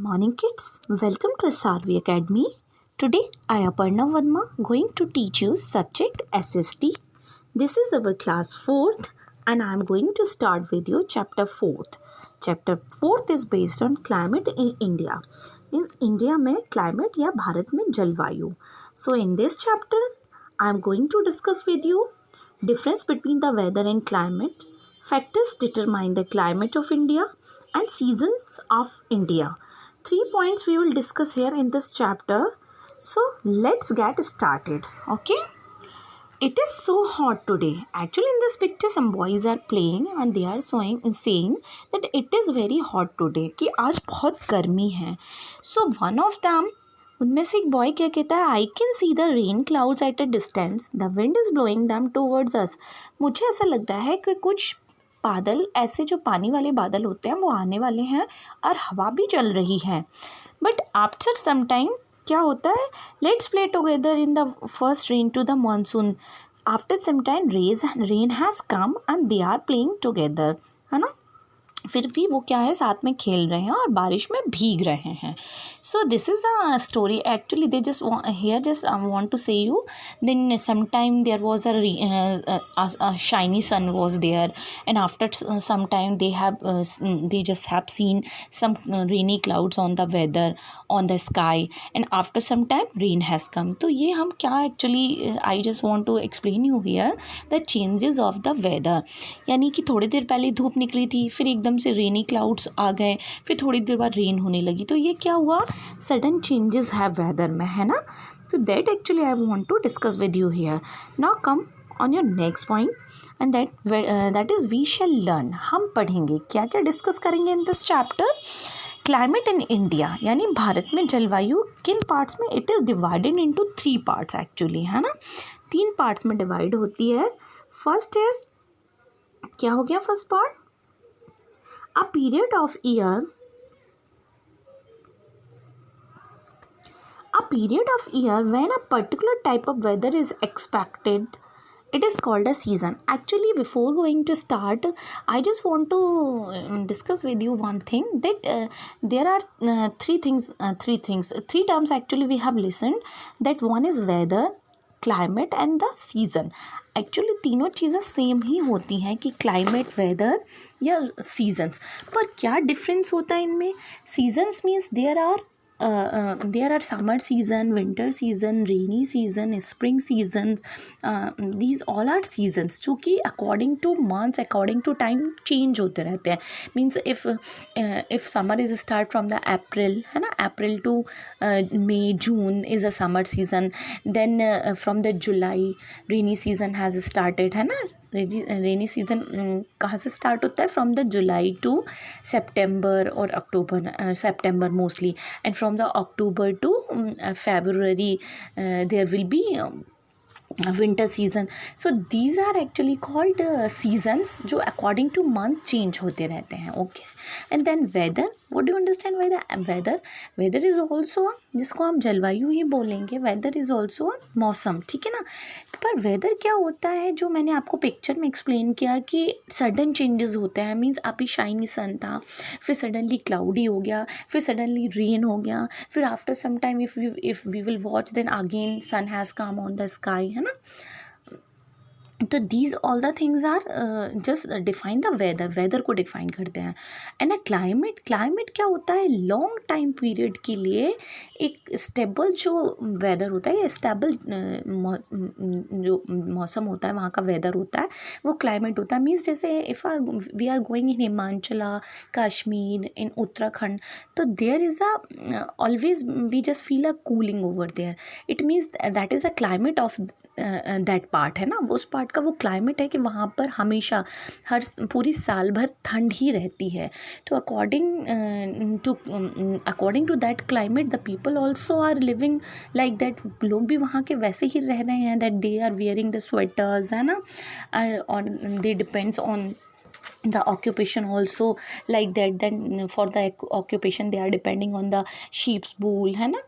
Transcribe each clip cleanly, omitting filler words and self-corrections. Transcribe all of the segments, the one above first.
Morning kids, welcome to SRV Academy. Today I Aparna Verma going to teach you subject SST. This is our class 4th and I am going to start with you chapter 4th. Chapter 4th is based on climate in India. Means India में climate या भारत में जलवायु. So in this chapter I am going to discuss with you difference between the weather and climate, factors determine the climate of India and seasons of India. 3 points we will discuss here in this chapter. So let's get started. Okay. It is so hot today. Actually in this picture some boys are playing and they are saying that it is very hot today कि आज बहुत गर्मी है. So one of them उनमें से एक boy क्या कहता है I can see the rain clouds at a distance the wind is blowing them towards us. मुझे ऐसा लग रहा है कि कुछ बादल ऐसे जो पानी वाले बादल होते हैं वो आने वाले हैं और हवा भी चल रही है. बट आफ्टर सम टाइम क्या होता है let's play together in the first rain to the monsoon. After some time rain has come and they are playing together, है ना. फिर भी वो क्या है साथ में खेल रहे हैं और बारिश में भीग रहे हैं. So this is a story. Actually they just here just I want to say you then some time there was a shiny sun was there and after some time they just have seen some rainy clouds on the weather on the sky and after some time rain has come. तो ये हम क्या actually I just want to explain you here the changes of the weather. यानी कि थोड़ी देर पहले धूप निकली थी, फिर एकदम से रेनी क्लाउड्स आ गए, फिर थोड़ी देर बाद रेन होने लगी. तो ये क्या हुआ सडन चेंजेस है वेदर में, है ना. तो that actually I want to discuss with you here. Now come on your next point and that is we shall learn. हम पढ़ेंगे क्या क्या डिस्कस करेंगे in this chapter. Climate in India यानी भारत में जलवायु किन पार्ट्स में it is divided into 3 parts actually, है ना. 3 पार्ट्स में डिवाइड होती है. फर्स्ट इज क्या हो गया first part a period of year when a particular type of weather is expected, it is called a season. Actually before going to start I just want to discuss with you one thing that there are three terms actually we have listened. That one is weather, climate and the season. Actually तीनों चीज़ें same ही होती हैं कि climate, weather या seasons. पर क्या difference होता है इनमें. Seasons means there are summer season, winter season, rainy season, spring seasons. These all are seasons जो कि according to months, according to time change होते रहते हैं. Means if summer is start from the April, है ना, April to May, June is a summer season. Then from the July rainy season has started, है ना. Rainy season कहाँ से start होता है from the July to September और October. September mostly and from the October to February there will be winter season. So these are actually called seasons जो according to month change होते रहते हैं. Okay. And then weather, what do you understand by the weather is also जिसको हम जलवायु ही बोलेंगे. weather is also मौसम, ठीक है ना. पर weather क्या होता है जो मैंने आपको पिक्चर में एक्सप्लेन किया कि सडन चेंजेस होते हैं. मीन्स अभी शाइनी सन था, फिर सडनली क्लाउडी हो गया, फिर सडनली रेन हो गया, फिर after some time if we will watch then again sun has come on the sky, है ना. तो these all the things are just define the weather को डिफाइन करते हैं. एंड अ क्लाइमेट क्या होता है लॉन्ग टाइम पीरियड के लिए एक स्टेबल जो वेदर होता है या स्टेबल जो मौसम होता है वहाँ का वेदर होता है वो क्लाइमेट होता है. मीन्स जैसे if we are going in Himachala, Kashmir, in Uttarakhand, तो there is a always we just feel a cooling over there. It means that is a climate of that part, है ना. वो उस पार्ट का वो क्लाइमेट है कि वहाँ पर हमेशा पूरी साल भर ठंड ही रहती है. तो according to that climate the people also are living like that. लोग भी वहाँ के वैसे ही रह रहे हैं that they are wearing the sweaters, है ना. और they depends on the occupation also like that. Then for the occupation they are depending on the sheep's wool, है ना.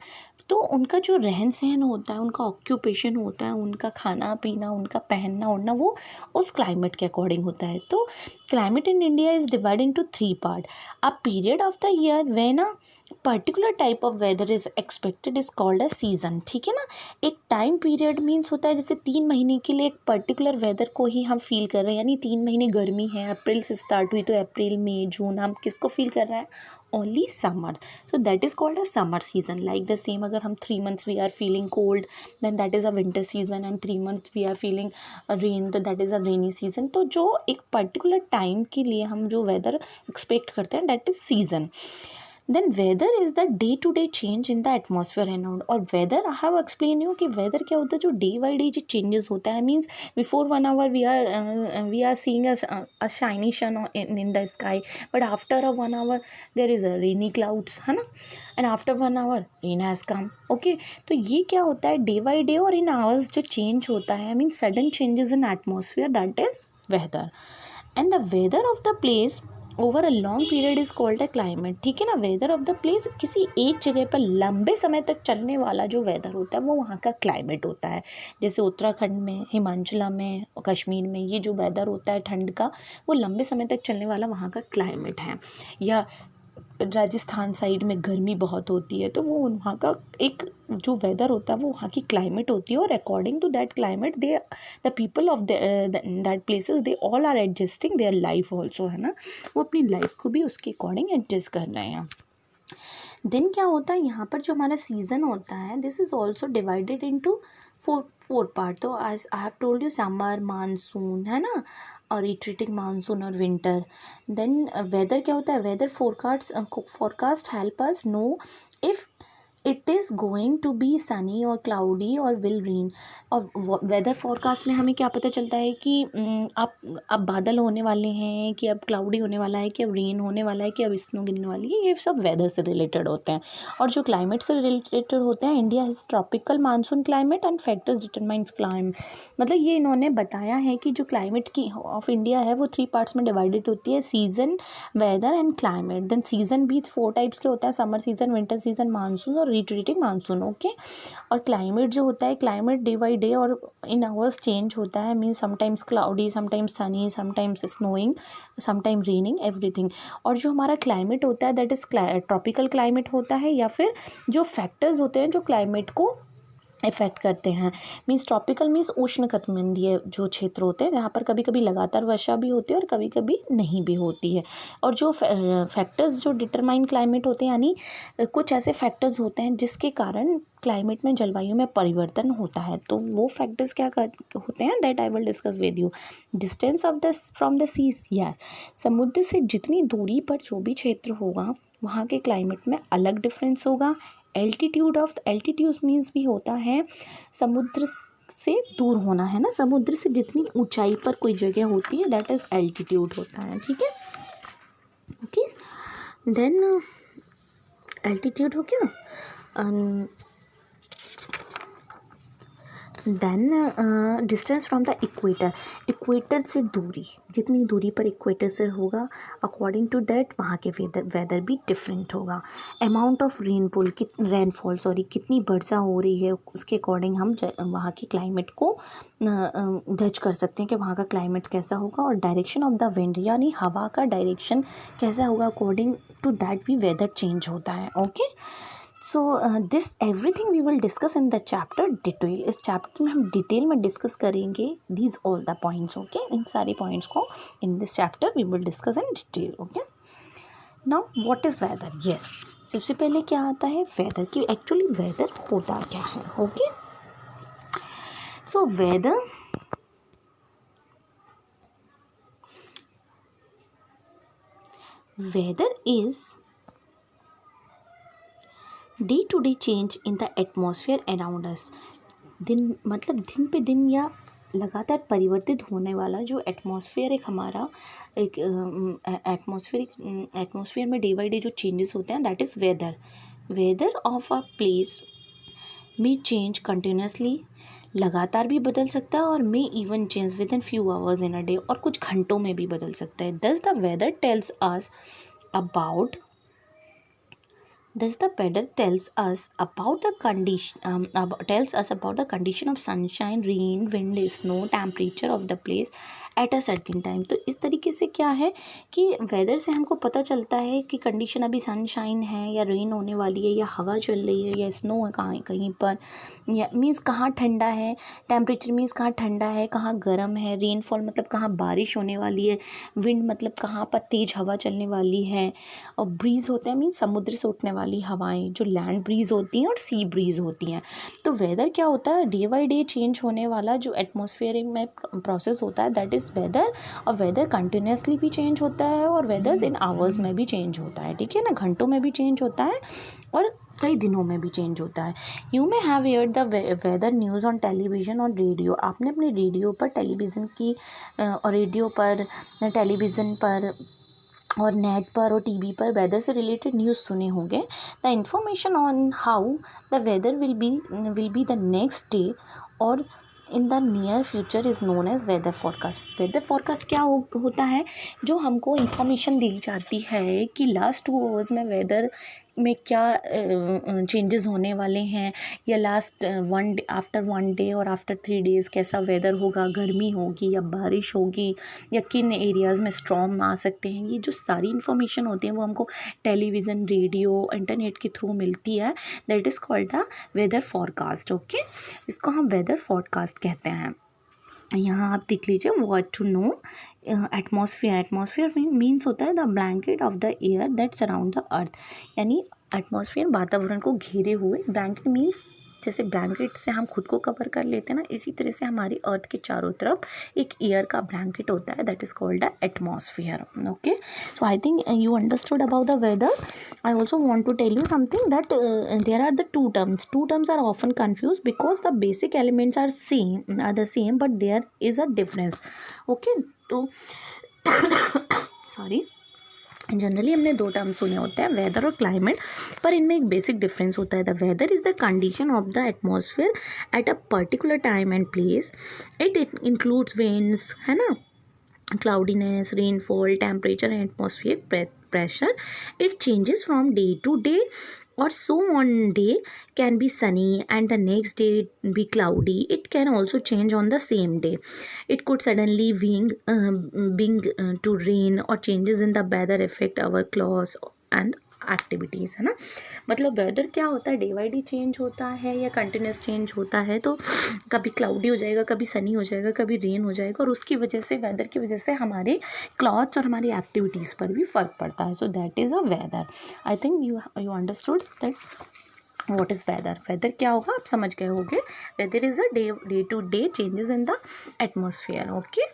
तो उनका जो रहन सहन होता है, उनका ऑक्यूपेशन होता है, उनका खाना पीना, उनका पहनना ओढ़ना वो उस क्लाइमेट के अकॉर्डिंग होता है. तो climate in India is divide into 3 part. A period of the year when particular type of weather is expected is called a season. ठीक है ना, एक टाइम पीरियड मीन्स होता है जैसे 3 महीने के लिए एक पर्टिकुलर वेदर को ही हम फील कर रहे हैं, यानी 3 महीने गर्मी है, अप्रैल से स्टार्ट हुई तो अप्रैल मई जून, हम किसको फील कर रहे हैं, only summer. So that is called a summer season. Like the same, अगर हम 3 months we are feeling cold then that is a winter season, and 3 months we are feeling rain तो that is a rainy season. तो जो एक particular time के लिए हम जो वेदर एक्सपेक्ट करते हैं that is season. Then weather is the day to day change in the atmosphere around. और weather I have explain you कि वेदर क्या होता है, जो डे बाई डे जो चेंजेस होता है, means before 1 hour we are seeing a shiny sun in the sky, but after a 1 hour there is a rainy clouds, है ना, and after 1 hour rain has come. Okay, तो ये क्या होता है, डे बाई डे और in hours जो change होता है, I mean sudden changes in atmosphere, that is weather. And the weather of the place over a long period is called a climate. ठीक है ना, वेदर ऑफ द प्लेस किसी एक जगह पर लंबे समय तक चलने वाला जो वेदर होता है वो वहाँ का क्लाइमेट होता है। जैसे उत्तराखंड में, हिमाचल में, कश्मीर में ये जो वेदर होता है ठंड का, वो लंबे समय तक चलने वाला वहाँ का क्लाइमेट है। या राजस्थान साइड में गर्मी बहुत होती है, तो वो वहाँ का एक जो वेदर होता है वो वहाँ की क्लाइमेट होती है, और according to that climate they the people of that places they all are adjusting their life also, है ना, वो अपनी लाइफ को भी उसके अकॉर्डिंग एडजस्ट कर रहे हैं। देन क्या होता है, यहाँ पर जो हमारा सीज़न होता है this is also divided into four part. तो I have told you summer, monsoon, है ना, और रिट्रीटिंग मानसून और विंटर। देन वेदर क्या होता है, weather forecast help us know if it is going to be sunny और क्लाउडी और विल रेन। और वेदर फोरकास्ट में हमें क्या पता चलता है कि अब बादल होने वाले हैं, कि अब क्लाउडी होने वाला है, कि अब रेन होने वाला है, कि अब स्नो गिरने वाली है, ये सब वेदर से रिलेटेड होते हैं। और जो क्लाइमेट से रिलेटेड होते हैं, India has tropical monsoon climate and factors determines climate. मतलब ये इन्होंने बताया है कि जो क्लाइमेट की ऑफ इंडिया है वो 3 पार्ट्स में डिवाइडेड होती है, season, weather and climate. Then season भी 4 टाइप्स के होता है, summer season, winter season, monsoon और रिट्रीटिंग मानसून। ओके, और क्लाइमेट जो होता है, क्लाइमेट डे बाई डे और इन आवर्स चेंज होता है, means sometimes cloudy, sometimes Sunny, sometimes snowing, sometime raining, everything. और जो हमारा क्लाइमेट होता है दैट इज़ ट्रॉपिकल क्लाइमेट होता है, या फिर जो फैक्टर्स होते हैं जो क्लाइमेट को इफ़ेक्ट करते हैं, मीन्स ट्रॉपिकल मीन्स उष्णकटिबंधीय जो क्षेत्र होते हैं जहाँ पर कभी कभी लगातार वर्षा भी होती है और कभी कभी नहीं भी होती है। और जो फैक्टर्स जो डिटरमाइन क्लाइमेट होते हैं, यानी कुछ ऐसे फैक्टर्स होते हैं जिसके कारण क्लाइमेट में, जलवायु में परिवर्तन होता है। तो वो फैक्टर्स क्या होते हैं, that I will discuss with you. Distance of the from the seas, yes, समुद्र से जितनी दूरी पर जो भी क्षेत्र होगा वहाँ के क्लाइमेट में अलग डिफरेंस होगा। एल्टीट्यूड मीन्स भी होता है समुद्र से दूर होना, है ना, समुद्र से जितनी ऊंचाई पर कोई जगह होती है दैट इज एल्टीट्यूड होता है। ठीक है, ओके, देन एल्टीट्यूड हो गया। Then distance from the equator से दूरी, जितनी दूरी पर इक्वेटर से होगा अकॉर्डिंग टू दैट वहाँ के वेदर भी डिफरेंट होगा। अमाउंट ऑफ रेनफॉल, कितनी वर्षा हो रही है उसके अकॉर्डिंग हम वहाँ की क्लाइमेट को जज कर सकते हैं कि वहाँ का क्लाइमेट कैसा होगा। और डायरेक्शन ऑफ द विंड, यानी हवा का डायरेक्शन कैसा होगा, अकॉर्डिंग टू दैट भी वेदर चेंज होता है। Okay, so this everything we will discuss in the chapter detail. इस चैप्टर में हम डिटेल में डिस्कस करेंगे these all the points. Okay, इन सारे पॉइंट्स को in this chapter we will discuss in detail. Okay, now what is weather. Yes, सबसे पहले क्या आता है वेदर की, एक्चुअली वेदर होता क्या है। Okay, so weather is day to day change in the atmosphere around us. मतलब दिन पे दिन या लगातार परिवर्तित होने वाला जो एटमॉस्फेयर एक हमारा एक एटमॉस्फेयर में डे बाई डे जो चेंजेस होते हैं that is weather of a place may change continuously, लगातार भी बदल सकता है, और may even change with in few hours in a day, और कुछ घंटों में भी बदल सकता है। Thus the weather tells us about Thus, the weather tells us about the condition of sunshine, rain, wind, snow, temperature of the place, at a certain time. तो इस तरीके से क्या है कि वेदर से हमको पता चलता है कि कंडीशन अभी सनशाइन है या रेन होने वाली है या हवा चल रही है या स्नो है कहीं कहीं पर, या मीन्स कहाँ ठंडा है, टेम्परेचर मीन्स कहाँ ठंडा है कहाँ गर्म है, रेनफॉल मतलब कहाँ बारिश होने वाली है, विंड मतलब कहाँ पर तेज़ हवा चलने वाली है, और ब्रीज होते हैं मीन्स समुद्र से उठने वाली हवाएं जो लैंड ब्रीज होती हैं और सी ब्रीज होती हैं। तो वेदर क्या होता है, डे बाई डे चेंज होने वाला जो एटमॉस्फेयर में प्रोसेस होता है दैट इज़ वेदर। और वेदर कंटिन्यूसली भी चेंज होता है और वेदर्स इन आवर्स में भी चेंज होता है, ठीक है ना, घंटों में भी चेंज होता है और कई दिनों में भी चेंज होता है। You may have heard the weather news on television और रेडियो। आपने अपने रेडियो पर टेलीविज़न की और रेडियो पर टेलीविज़न पर और नेट पर और टीवी पर वेदर से रिलेटेड न्यूज़ सुने होंगे। The information on how the weather will be the next day और in the near future is known as weather forecast. Weather forecast क्या होता है, जो हमको इंफॉर्मेशन दी जाती है कि लास्ट 2 आवर्स में वेदर में क्या चेंजेस होने वाले हैं, या लास्ट आफ्टर 1 डे और आफ्टर 3 डेज़ कैसा वेदर होगा, गर्मी होगी या बारिश होगी या किन एरियाज़ में स्टॉर्म आ सकते हैं। ये जो सारी इन्फॉर्मेशन होती है वो हमको टेलीविज़न, रेडियो, इंटरनेट के थ्रू मिलती है। That is called the weather forecast. Okay, इसको हम वेदर फॉरकास्ट कहते हैं। यहाँ आप देख लीजिए, what to know atmosphere. Atmosphere means होता है the blanket of the air that surround the earth. यानी एटमॉस्फेयर वातावरण को घेरे हुए, ब्लैंकेट मीन्स जैसे ब्लैंकेट से हम खुद को कवर कर लेते हैं ना, इसी तरह से हमारी अर्थ के चारों तरफ एक एयर का ब्लैंकेट होता है that is called the atmosphere. Okay, so I think you understood about the weather. I also want to tell you something that there are the two terms. Two terms are often confused because the basic elements are the same, but there is a difference. Okay, तो sorry, generally हमने 2 term सुने होते हैं, weather और climate, पर इनमें एक basic difference होता है। The weather is the condition of the atmosphere at a particular time and place. It includes winds, है ना, cloudiness, rainfall, temperature and atmospheric pressure. It changes from day to day, or so one day can be sunny and the next day be cloudy. It can also change on the same day. It could suddenly being to rain, or changes in the weather affect our clothes and activities, है ना। मतलब weather क्या होता है, day by day change होता है या continuous change होता है। तो कभी क्लाउडी हो जाएगा, कभी सनी हो जाएगा, कभी रेन हो जाएगा, और उसकी वजह से, वेदर की वजह से हमारे क्लॉथ्स और हमारी एक्टिविटीज़ पर भी फ़र्क पड़ता है। So that is a weather. I think you understood that what is weather. Weather क्या होगा आप समझ गए होंगे। Weather is a day to day changes in the atmosphere. Okay,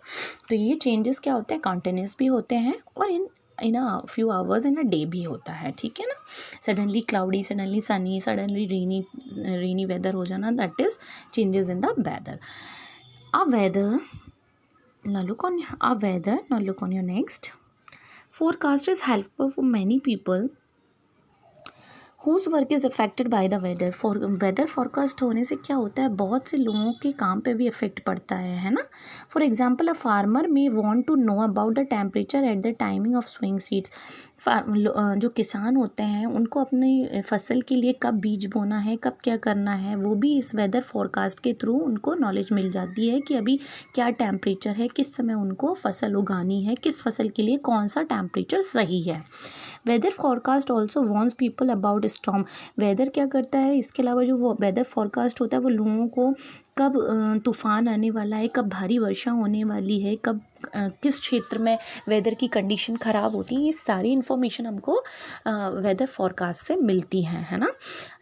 तो ये चेंजेस क्या होते हैं, कॉन्टिन्यूस भी होते हैं और in a few hours in a day भी होता है, ठीक है ना। Suddenly cloudy, suddenly sunny, suddenly rainy weather हो जाना, that is changes in the weather. A weather, now look on your next. Forecast is helpful for many people whose work is affected by the weather. Weather forecast होने से क्या होता है, बहुत से लोगों के काम पे भी इफेक्ट पड़ता है ना। For example, a farmer may want to know about the temperature at the timing of sowing seeds. जो किसान होते हैं उनको अपनी फसल के लिए कब बीज बोना है, कब क्या करना है, वो भी इस वेदर फॉरकास्ट के थ्रू उनको नॉलेज मिल जाती है कि अभी क्या टेम्परेचर है, किस समय उनको फसल उगानी है, किस फसल के लिए कौन सा टेम्परेचर सही है। Weather forecast also warns people about storm. Weather क्या करता है, इसके अलावा जो वो वेदर फॉरकास्ट होता है वो लोगों को कब तूफान आने वाला है, कब भारी वर्षा होने वाली है, कब किस क्षेत्र में वेदर की कंडीशन ख़राब होती है, ये सारी इन्फॉर्मेशन हमको वेदर फॉरकास्ट से मिलती है ना।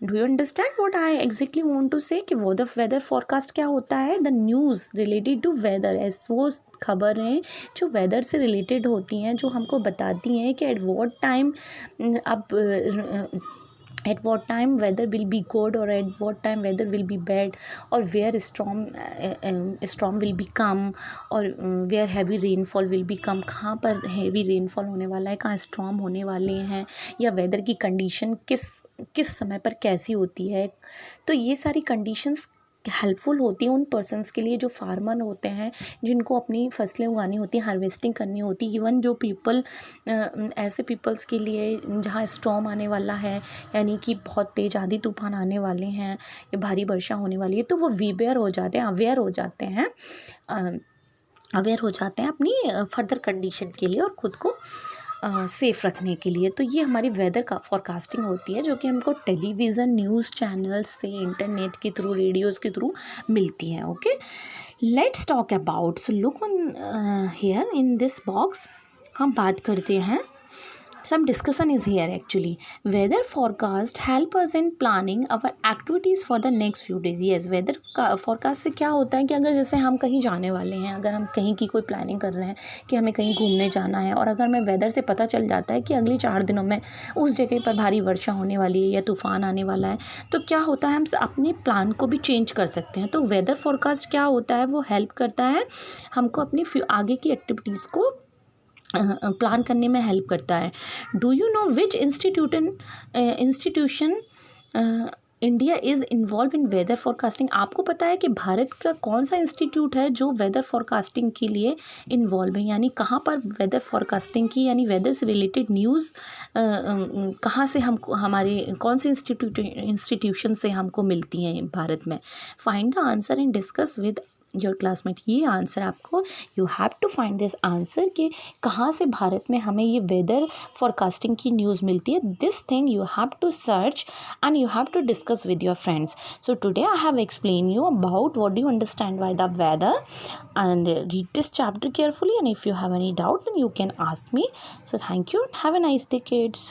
Do you understand what I exactly want to say कि वेदर फॉरकास्ट क्या होता है, the news related to weather, ऐसे वो खबरें जो वेदर से रिलेटेड होती हैं, जो हमको बताती हैं कि at what time at what time weather will be good or at what time weather will be bad, or where storm will be come, और where heavy rainfall will be come। कहाँ पर heavy rainfall होने वाला है, कहाँ storm होने वाले हैं, या weather की condition किस समय पर कैसी होती है। तो ये सारी conditions हेल्पफुल होती है उन पर्सनस के लिए जो फार्मर होते हैं, जिनको अपनी फसलें उगानी होती हैं, हार्वेस्टिंग करनी होती है। इवन जो पीपल ऐसे पीपल्स के लिए जहाँ स्टॉर्म आने वाला है, यानी कि बहुत तेज़ आंधी तूफान आने वाले हैं या भारी वर्षा होने वाली है, तो वो अवेयर हो जाते हैं अवेयर हो जाते हैं अपनी फर्दर कंडीशन के लिए और ख़ुद को सेफ़ रखने के लिए। तो ये हमारी वेदर का फॉरकास्टिंग होती है, जो कि हमको टेलीविज़न न्यूज़ चैनल्स से, इंटरनेट के थ्रू, रेडियोज़ के थ्रू मिलती हैं। Okay, let's talk about, so look on here in this box. हम बात करते हैं, some discussion is here actually. Weather forecast help us in planning our activities for the next few days. Yes, weather का forecast से क्या होता है कि अगर जैसे हम कहीं जाने वाले हैं, अगर हम कहीं की कोई प्लानिंग कर रहे हैं कि हमें कहीं घूमने जाना है, और अगर हमें वेदर से पता चल जाता है कि अगले 4 दिनों में उस जगह पर भारी वर्षा होने वाली है या तूफ़ान आने वाला है, तो क्या होता है, हम अपने प्लान को भी चेंज कर सकते हैं। तो वेदर फोरकास्ट क्या होता है, वो हेल्प करता है हमको अपनी आगे की एक्टिविटीज़ को प्लान करने में हेल्प करता है। Do you know which institution India is involve in weather forecasting? आपको पता है कि भारत का कौन सा इंस्टीट्यूट है जो वेदर फोरकास्टिंग के लिए इन्वॉल्व है, यानी कहाँ पर वेदर फोरकास्टिंग की, यानी वेदर से रिलेटेड न्यूज़ कहाँ से हमको, हमारे कौन से इंस्टीट्यूशन से हमको मिलती हैं भारत में? Find the answer and discuss with your classmate. ये आंसर आपको, you have to find this answer कि कहाँ से भारत में हमें ये वेदर फोरकास्टिंग की न्यूज़ मिलती है। This thing you have to search and you have to discuss with your friends. So today I have explained you about what do you understand by the weather, and read this chapter carefully, and if you have any doubt then you can ask me. So thank you and have a nice day, kids.